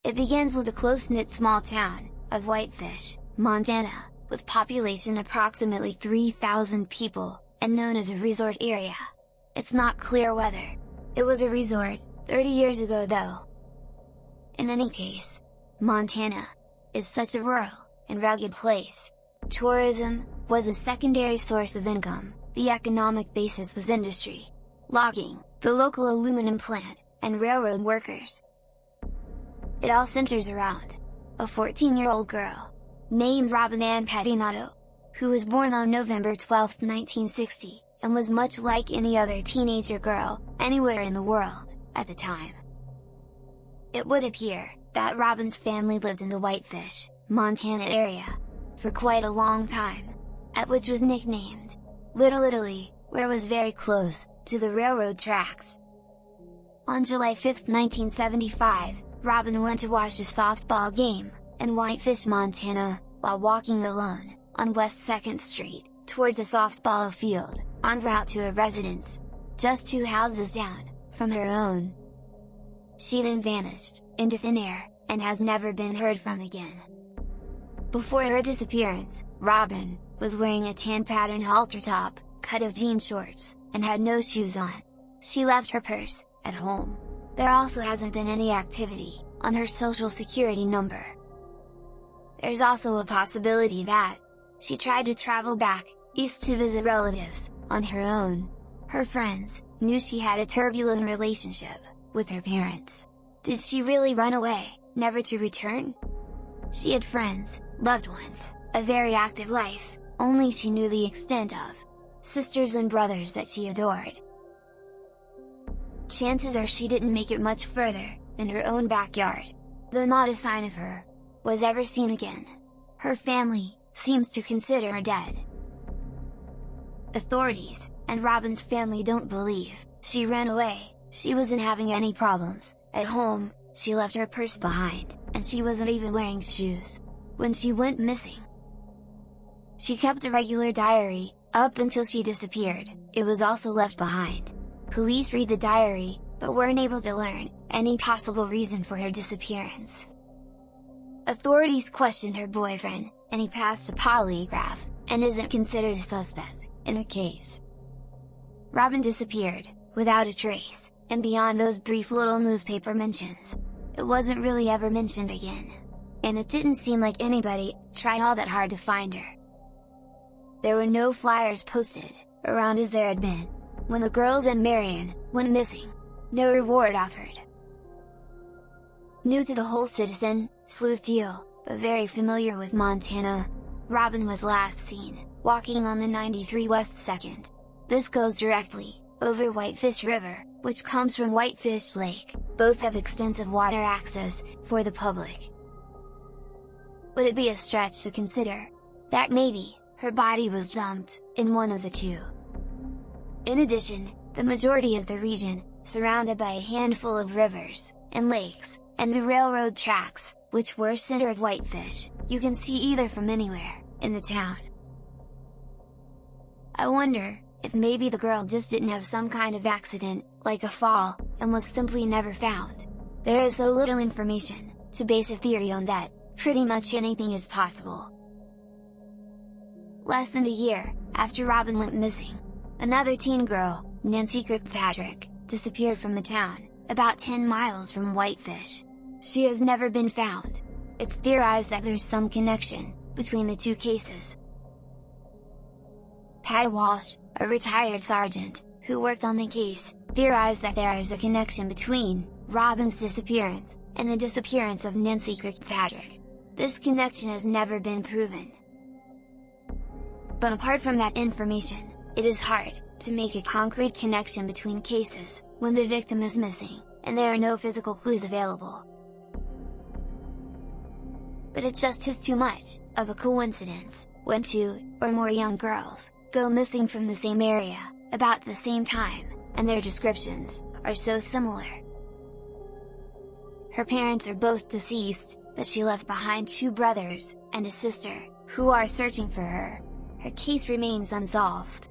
It begins with a close-knit small town of Whitefish, Montana, with population approximately 3,000 people, and known as a resort area. It's not clear whether it was a resort 30 years ago though. In any case, Montana is such a rural and rugged place. Tourism was a secondary source of income. The economic basis was industry, logging, the local aluminum plant, and railroad workers. It all centers around a 14-year-old girl named Robyn Pettinato, who was born on November 12, 1960, and was much like any other teenager girl anywhere in the world at the time. It would appear that Robyn's family lived in the Whitefish, Montana area for quite a long time, at which was nicknamed Little Italy, where it was very close to the railroad tracks. On July 5, 1975, Robyn went to watch a softball game in Whitefish, Montana, while walking alone on West 2nd Street, towards a softball field, en route to a residence just 2 houses down from her own. She then vanished into thin air, and has never been heard from again. Before her disappearance, Robyn was wearing a tan pattern halter top, cut of jean shorts, and had no shoes on. She left her purse at home. There also hasn't been any activity on her social security number. There's also a possibility that she tried to travel back east to visit relatives on her own. Her friends knew she had a turbulent relationship with her parents. Did she really run away, never to return? She had friends, loved ones, a very active life, only she knew the extent of. Sisters and brothers that she adored. Chances are she didn't make it much further than her own backyard, though not a sign of her was ever seen again. Her family seems to consider her dead. Authorities and Robyn's family don't believe she ran away. She wasn't having any problems at home. She left her purse behind, and she wasn't even wearing shoes when she went missing. She kept a regular diary up until she disappeared. It was also left behind. Police read the diary, but weren't able to learn any possible reason for her disappearance. Authorities questioned her boyfriend, and he passed a polygraph, and isn't considered a suspect in the case. Robyn disappeared without a trace, and beyond those brief little newspaper mentions, it wasn't really ever mentioned again. And it didn't seem like anybody tried all that hard to find her. There were no flyers posted around as there had been when the girls and Marion went missing. No reward offered. New to the whole citizen sleuth deal, but very familiar with Montana, Robyn was last seen walking on the 93 West 2nd. This goes directly over Whitefish River, which comes from Whitefish Lake. Both have extensive water access for the public. Would it be a stretch to consider that maybe her body was dumped in one of the two? In addition, the majority of the region, surrounded by a handful of rivers and lakes, and the railroad tracks, which were center of Whitefish, you can see either from anywhere in the town. I wonder if maybe the girl just didn't have some kind of accident, like a fall, and was simply never found. There is so little information to base a theory on that pretty much anything is possible. Less than a year after Robyn went missing, another teen girl, Nancy Kirkpatrick, disappeared from the town, about 10 miles from Whitefish. She has never been found. It's theorized that there's some connection between the two cases. Patty Walsh, a retired sergeant, who worked on the case, theorized that there is a connection between Robyn's disappearance and the disappearance of Nancy Kirkpatrick. This connection has never been proven. But apart from that information, it is hard to make a concrete connection between cases when the victim is missing, and there are no physical clues available. But it just is too much of a coincidence when 2 or more young girls go missing from the same area, about the same time, and their descriptions are so similar. Her parents are both deceased, but she left behind 2 brothers and a sister, who are searching for her. Her case remains unsolved.